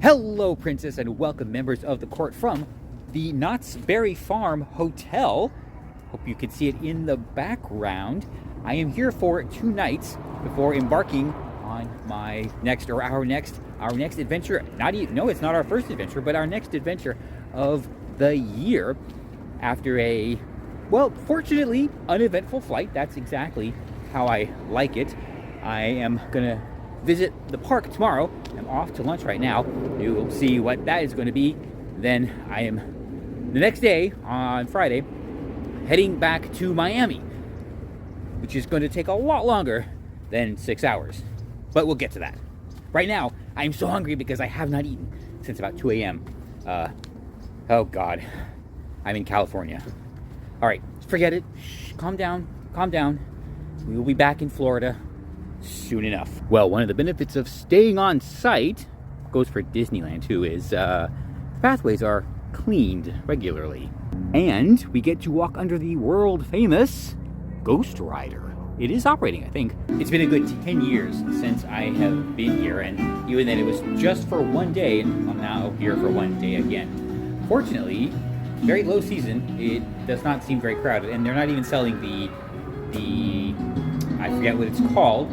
Hello, Princess, and welcome members of the court from the Knott's Berry Farm Hotel. Hope you can see it in the background. I am here for 2 nights before embarking on my next, or our next adventure. No, it's not our first adventure, but our next adventure of the year. After a, well, fortunately uneventful flight. That's exactly how I like it. I am gonna visit the park tomorrow. I'm off to lunch right now. You will see what that is going to be. Then I am, the next day, on Friday, heading back to Miami, which is going to take a lot longer than 6 hours. But we'll get to that. Right now, I am so hungry because I have not eaten since about 2 a.m. Oh God, I'm in California. All right, forget it. Shh, calm down, calm down. We will be back in Florida soon enough. Well, one of the benefits of staying on site, goes for Disneyland too, is pathways are cleaned regularly. And we get to walk under the world famous Ghost Rider. It is operating, I think. It's been a good 10 years since I have been here, and even then it was just for 1 day, and I'm now here for 1 day again. Fortunately, very low season, it does not seem very crowded, and they're not even selling the I forget what it's called,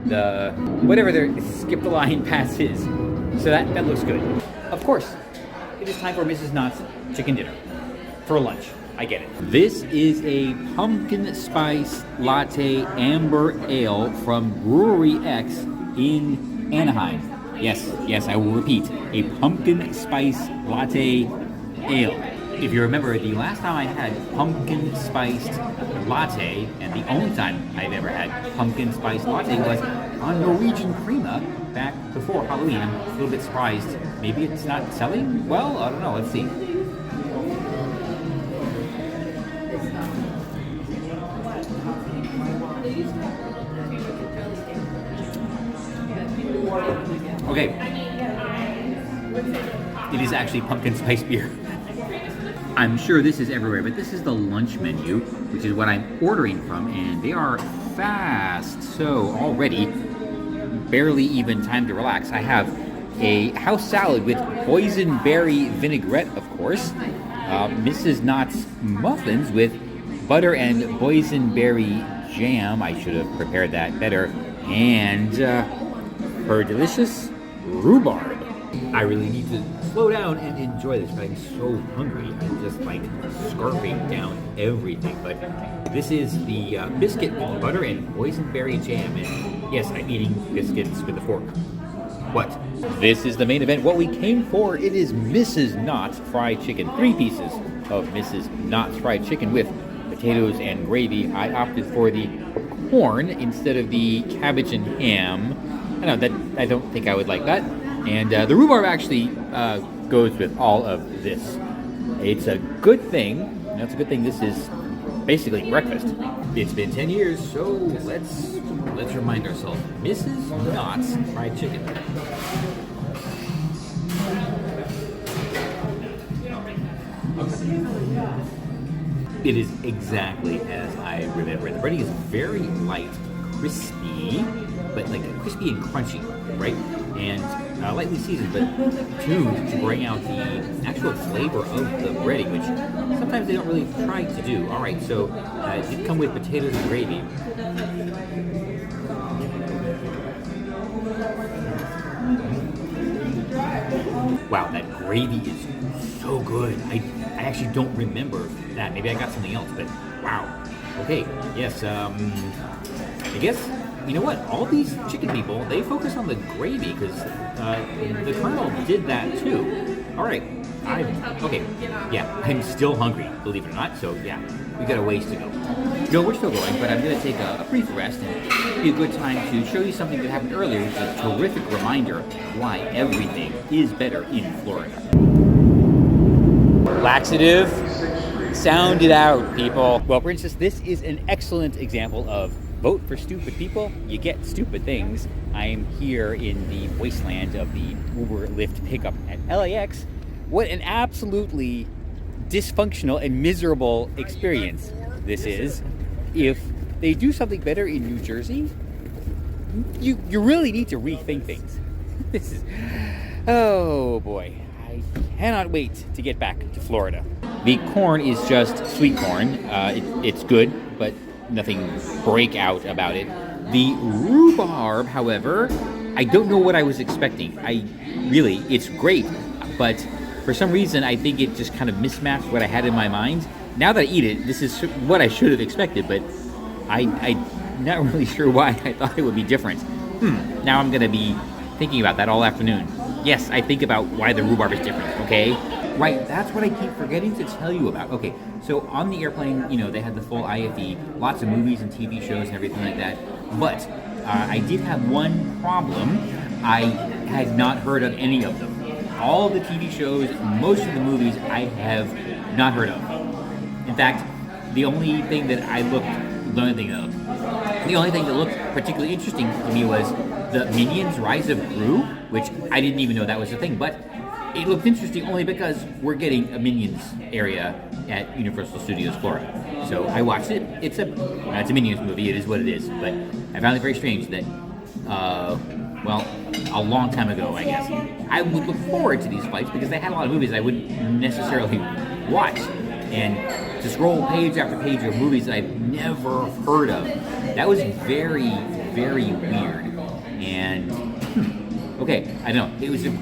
the whatever their skip the line pass is. So that looks good. Of course, it is time for Mrs. Knott's chicken dinner for lunch. I get it. This is a pumpkin spice latte amber ale from Brewery X in Anaheim. Yes, I will repeat, a pumpkin spice latte ale. If you remember, the last time I had pumpkin spiced latte, and the only time I've ever had pumpkin spiced latte, was on Norwegian Crema back before Halloween. I'm a little bit surprised. Maybe it's not selling well? I don't know. Let's see. Okay. It is actually pumpkin spice beer. I'm sure this is everywhere, but this is the lunch menu, which is what I'm ordering from, and they are fast. So already, barely even time to relax. I have a house salad with boysenberry vinaigrette, of course. Mrs. Knott's muffins with butter and boysenberry jam. I should have prepared that better. And her delicious rhubarb. I really need to slow down and enjoy this, but I'm so hungry. I'm just like scarfing down everything. But this is the biscuit with butter and boysenberry jam. And yes, I'm eating biscuits with a fork. What? This is the main event, what we came for. It is Mrs. Knott's fried chicken. 3 pieces of Mrs. Knott's fried chicken with potatoes and gravy. I opted for the corn instead of the cabbage and ham. I don't think I would like that. And the rhubarb actually goes with all of this. It's a good thing. It's a good thing this is basically breakfast. It's been 10 years, so let's remind ourselves. Mrs. Knott's fried chicken. It is exactly as I remember. The breading is very light, crispy, but like crispy and crunchy, right? And lightly seasoned, but tuned to bring out the actual flavor of the breading, which sometimes they don't really try to do. All right, so it did come with potatoes and gravy. Wow, that gravy is so good. I actually don't remember that. Maybe I got something else, but wow. Okay, yes, I guess, you know what? All these chicken people, they focus on the gravy because the Colonel did that too. All right, I'm still hungry, believe it or not. So yeah, we got a ways to go. No, we're still going, but I'm going to take a brief rest and be a good time to show you something that happened earlier, which is a terrific reminder why everything is better in Florida. Laxative, sound it out, people. Well, for instance, this is an excellent example of vote for stupid people, you get stupid things. I am here in the wasteland of the Uber Lyft pickup at LAX. What an absolutely dysfunctional and miserable experience this is. If they do something better in New Jersey, you really need to rethink things. This is Oh boy, I cannot wait to get back to Florida. The corn is just sweet corn. It's good, but nothing breakout about it. The rhubarb, however, I don't know what I was expecting. It's great, but for some reason I think it just kind of mismatched what I had in my mind. Now that I eat it, this is what I should have expected, but I'm not really sure why I thought it would be different. Now I'm gonna be thinking about that all afternoon. Yes, I think about why the rhubarb is different, okay? Right, that's what I keep forgetting to tell you about. Okay, so on the airplane, they had the full IFE, lots of movies and TV shows and everything like that. But I did have one problem. I had not heard of any of them. All of the TV shows, most of the movies, I have not heard of. In fact, the only thing that looked particularly interesting to me was the Minions Rise of Gru, which I didn't even know that was a thing, but it looked interesting only because we're getting a Minions area at Universal Studios Florida. So I watched it. It's a Minions movie. It is what it is. But I found it very strange that, a long time ago, I guess, I would look forward to these flights because they had a lot of movies I wouldn't necessarily watch. And to scroll page after page of movies that I've never heard of, that was very, very weird. And, okay, I don't know. It was I'm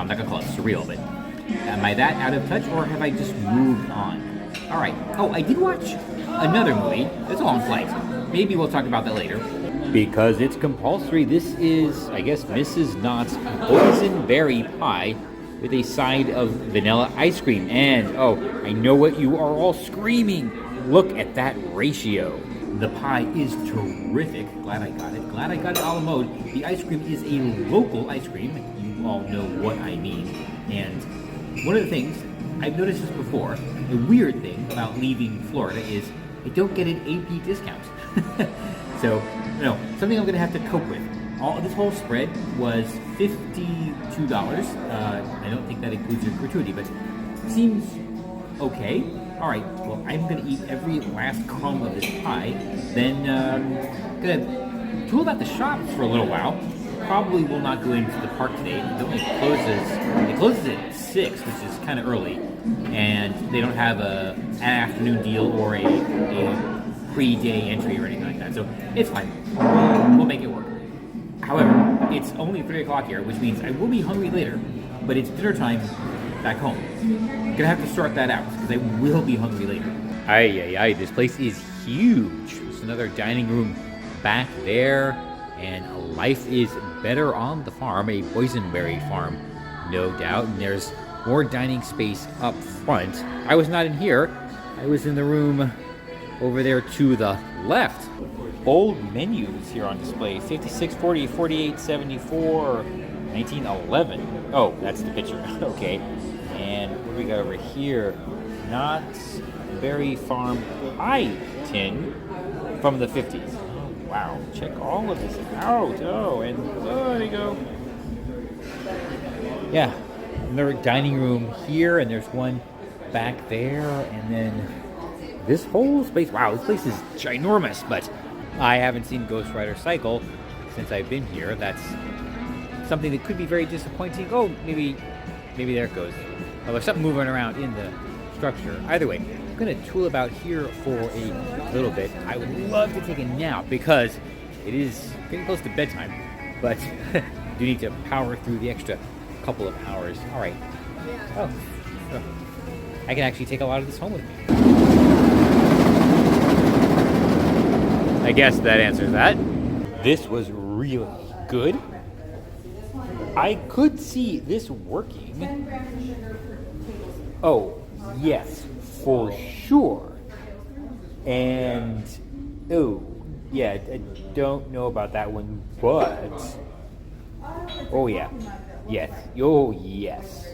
not going to call it surreal, but am I that out of touch, or have I just moved on? All right. Oh, I did watch another movie. It's a long flight. Maybe we'll talk about that later. Because it's compulsory. This is, I guess, Mrs. Knott's boysenberry pie with a side of vanilla ice cream. And, I know what you are all screaming. Look at that ratio. The pie is terrific. Glad I got it. Glad I got it a la mode. The ice cream is a local ice cream. You all know what I mean. And one of the things, I've noticed this before, the weird thing about leaving Florida is I don't get an AP discount. So, something I'm going to have to cope with. This whole spread was $52. I don't think that includes your gratuity, but seems okay. All right, well, I'm going to eat every last crumb of this pie. Then going to tool out the shops for a little while. Probably will not go into the park today. It closes at 6, which is kind of early. And they don't have an afternoon deal or a pre-day entry or anything like that. So it's fine. We'll make it work. However, it's only 3 o'clock here, which means I will be hungry later, but it's dinner time back home. Gonna have to sort that out, because I will be hungry later. Aye, this place is huge. There's another dining room back there, and life is better on the farm, a boysenberry farm, no doubt. And there's more dining space up front. I was not in here. I was in the room over there to the left. Bold menus here on display. 56, 40, 48, 74, 1911. Oh, that's the picture. Okay. And what do we got over here? Knott's Berry Farm pie tin from the 50s. Oh, wow. Check all of this out. There you go. Yeah. Another dining room here, and there's one back there, and then this whole space. Wow, this place is ginormous, but I haven't seen Ghost Rider cycle since I've been here. That's something that could be very disappointing. Oh, maybe there it goes. Oh, there's something moving around in the structure. Either way, I'm going to tool about here for a little bit. I would love to take a nap because it is getting close to bedtime, but do need to power through the extra couple of hours. All right. Oh, I can actually take a lot of this home with me. I guess that answers that. This was really good. I could see this working. Oh, yes, for sure. And, I don't know about that one, but, oh yeah, yes, oh yes.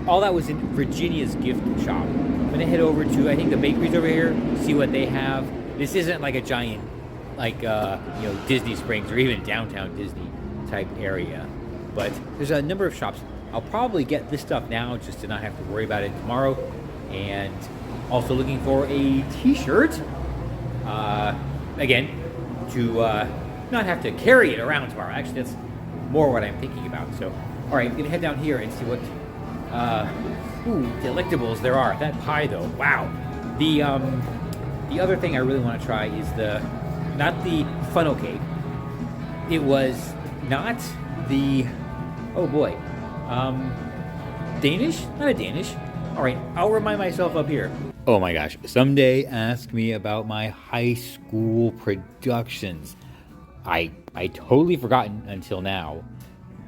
All that was in Virginia's gift shop. I'm gonna head over to, I think the bakery's over here, see what they have. This isn't like a giant, Disney Springs or even downtown Disney type area. But there's a number of shops. I'll probably get this stuff now just to not have to worry about it tomorrow. And also looking for a t-shirt. Again, to not have to carry it around tomorrow. Actually, that's more what I'm thinking about. So All right, I'm gonna head down here and see what delectables there are. That pie though, wow. The other thing I really want to try is not the funnel cake. It was not the, oh boy, Danish? Not a Danish. All right, I'll remind myself up here. Oh my gosh, someday ask me about my high school productions. I totally forgotten until now,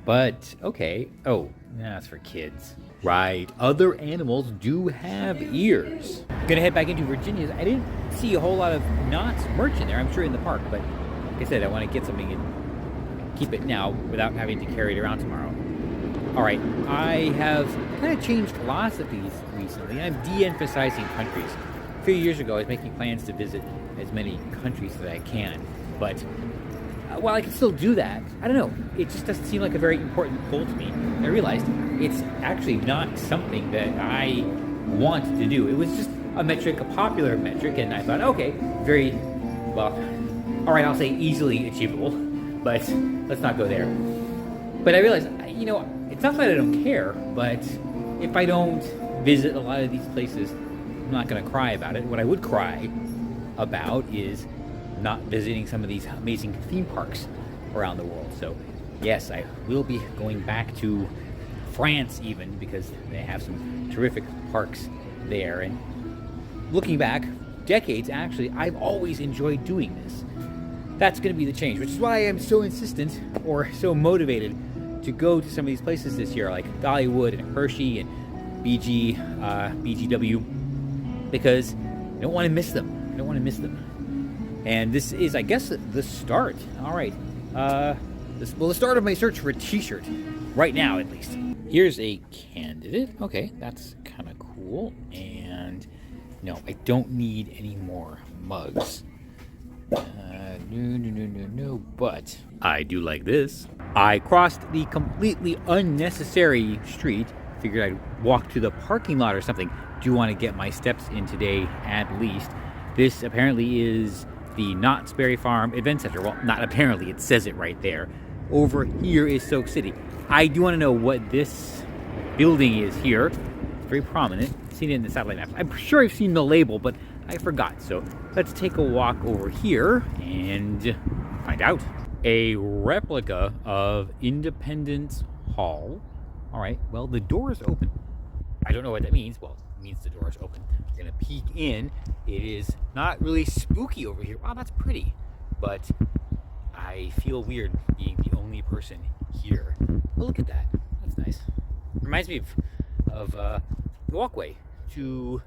but okay. Oh, that's for kids. Right, other animals do have ears. Gonna head back into Virginia's. I didn't see a whole lot of Knott's merch in there. I'm sure in the park, but like I said, I want to get something and keep it now without having to carry it around tomorrow. All right, I have kind of changed philosophies recently. I'm de-emphasizing countries. A few years ago, I was making plans to visit as many countries as I can, but while I can still do that, I don't know, it just doesn't seem like a very important goal to me. I realized it's actually not something that I want to do. It was just a metric, a popular metric, and I thought, okay, very, well, all right, I'll say easily achievable, but let's not go there. But I realized, it's not that I don't care, but if I don't visit a lot of these places, I'm not going to cry about it. What I would cry about is not visiting some of these amazing theme parks around the world. So yes, I will be going back to France even, because they have some terrific parks there. And looking back, decades actually, I've always enjoyed doing this. That's going to be the change, which is why I'm so insistent or so motivated to go to some of these places this year, like Dollywood and Hershey and BGW, because I don't want to miss them. I don't want to miss them. And this is, I guess, the start. All right. The start of my search for a t-shirt. Right now, at least. Here's a candidate. Okay, that's kind of cool. And no, I don't need any more mugs. No. But I do like this. I crossed the completely unnecessary street. Figured I'd walk to the parking lot or something. Do want to get my steps in today at least. This apparently is the Knott's Berry Farm Event Center. Well, not apparently, it says it right there. Over here is Soak City. I do want to know what this building is here. It's very prominent. I've seen it in the satellite map. I'm sure I've seen the label, but I forgot. So let's take a walk over here and find out. A replica of Independence Hall. All right, well, the door is open. I don't know what that means. Well, it means the door is open. I'm gonna peek in. It is not really spooky over here. Wow, that's pretty. But I feel weird being the only person here. Oh, look at that. That's nice. Reminds me of the walkway to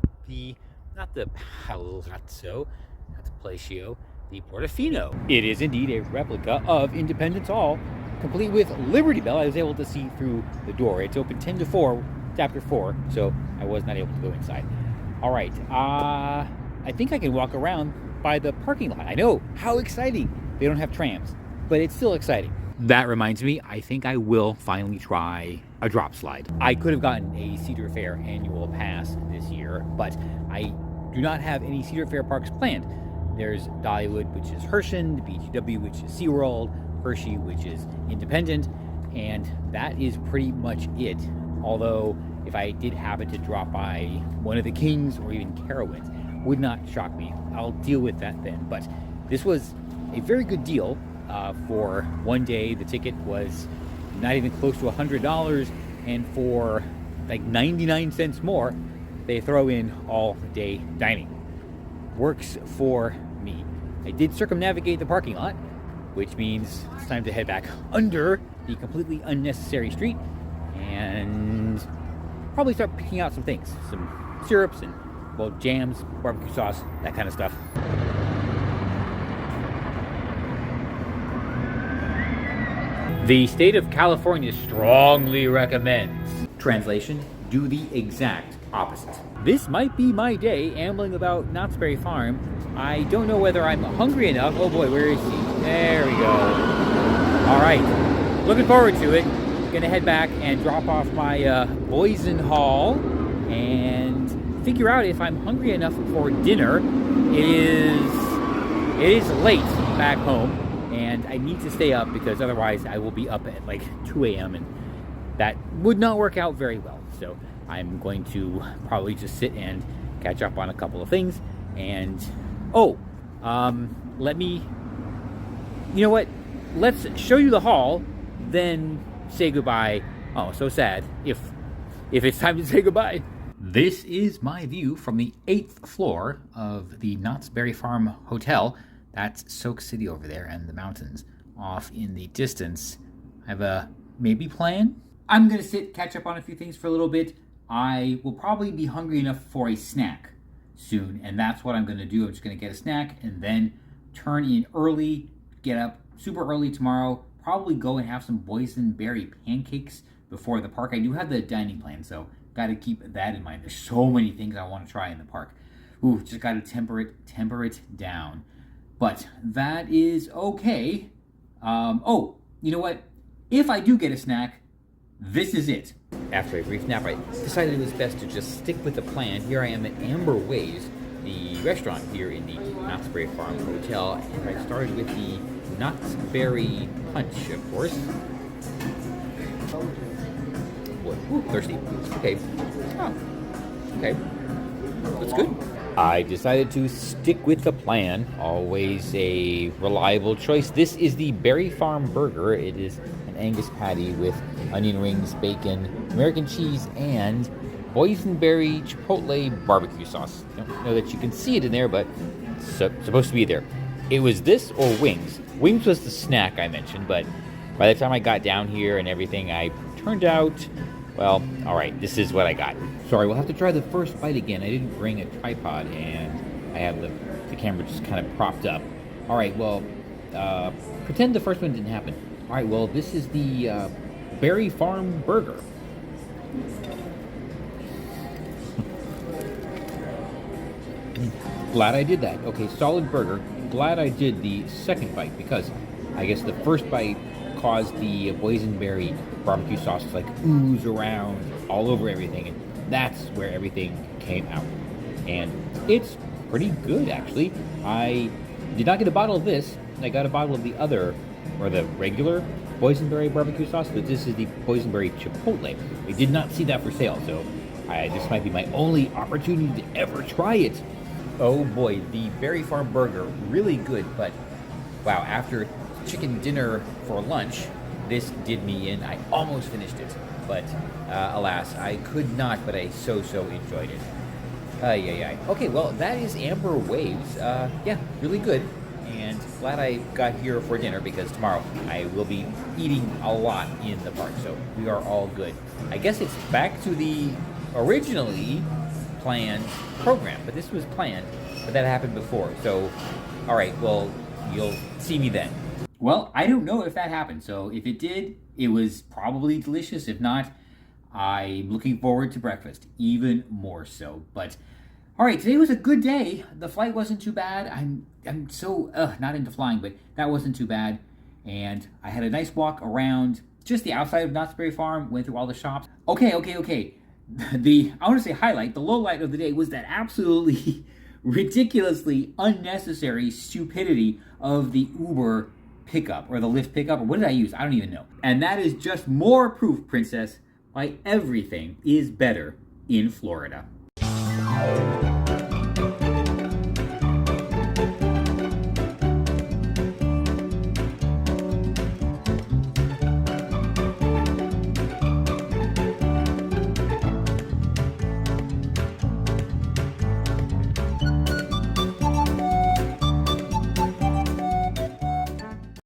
not the Palazzo, not the Palacio, the Portofino. It is indeed a replica of Independence Hall, complete with Liberty Bell. I was able to see through the door. It's open 10 to 4, chapter 4, so I was not able to go inside. All right, I think I can walk around by the parking lot. I know, how exciting. They don't have trams, but it's still exciting. That reminds me, I think I will finally try a drop slide. I could have gotten a Cedar Fair annual pass this year, but I do not have any Cedar Fair parks planned. There's Dollywood, which is Hershey, BGW, which is SeaWorld, Hershey, which is Independent, and that is pretty much it. Although, if I did happen to drop by one of the Kings or even Carowinds, would not shock me. I'll deal with that then. But this was a very good deal for one day. The ticket was not even close to $100, and for like 99 cents more, they throw in all day dining. Works for me. I did circumnavigate the parking lot, which means it's time to head back under the completely unnecessary street and probably start picking out some things, some syrups and, well, jams, barbecue sauce, that kind of stuff. The state of California strongly recommends. Translation, do the exact opposite. This might be my day ambling about Knott's Berry Farm. I don't know whether I'm hungry enough. Oh boy, where is he? There we go. All right, looking forward to it. Gonna head back and drop off my Boysen haul and figure out if I'm hungry enough for dinner. It is late back home, and I need to stay up because otherwise I will be up at like 2 a.m. and that would not work out very well. So I'm going to probably just sit and catch up on a couple of things. And let me, you know what? Let's show you the hall, then say goodbye. Oh, so sad if it's time to say goodbye. This is my view from the 8th floor of the Knott's Berry Farm Hotel. That's Soak City over there and the mountains off in the distance. I have a maybe plan. I'm gonna sit, catch up on a few things for a little bit. I will probably be hungry enough for a snack soon, and that's what I'm gonna do. I'm just gonna get a snack and then turn in early, get up super early tomorrow, probably go and have some boysenberry pancakes before the park. I do have the dining plan, so got to keep that in mind. There's so many things I want to try in the park. Ooh, just got to temper it down. But that is okay. Oh, you know what? If I do get a snack, this is it. After a brief nap, I decided it was best to just stick with the plan. Here I am at Amber Ways, the restaurant here in the Knott's Berry Farm Hotel, and I started with the Knott's Berry Punch, of course. Ooh, thirsty. Okay. Oh, okay. That's good. I decided to stick with the plan. Always a reliable choice. This is the Berry Farm Burger. It is an Angus patty with onion rings, bacon, American cheese, and boysenberry chipotle barbecue sauce. I don't know that you can see it in there, but it's supposed to be there. It was this or wings. Wings was the snack I mentioned, but by the time I got down here and everything, I turned out, well, all right, this is what I got. Sorry, we'll have to try the first bite again. I didn't bring a tripod, and I have the camera just kind of propped up. All right, well, pretend the first one didn't happen. All right, well, this is the Berry Farm Burger. Glad I did that. Okay, solid burger. Glad I did the second bite, because I guess the first bite caused the boysenberry barbecue sauce to like ooze around all over everything, and that's where everything came out. And it's pretty good, actually. I did not get a bottle of this. I got a bottle of the other, or the regular boysenberry barbecue sauce, but this is the boysenberry chipotle. I did not see that for sale, so this might be my only opportunity to ever try it. Oh boy, the Berry Farm Burger, really good, but wow, after chicken dinner for lunch, this did me in. I almost finished it, but alas, I could not, but I so enjoyed it. Okay, well, that is Amber Waves. Yeah, really good, and glad I got here for dinner, because tomorrow I will be eating a lot in the park, so we are all good. I guess it's back to the originally planned program, but this was planned, but that happened before, so all right, well, you'll see me then. Well, I don't know if that happened, so if it did, it was probably delicious. If not, I'm looking forward to breakfast, even more so. But all right, today was a good day. The flight wasn't too bad. I'm so not into flying, but that wasn't too bad. And I had a nice walk around just the outside of Knott's Berry Farm, went through all the shops. Okay. I want to say highlight, the low light of the day was that absolutely ridiculously unnecessary stupidity of the Uber pickup, or the Lyft pickup, or what did I use? I don't even know. And that is just more proof, Princess, why everything is better in Florida.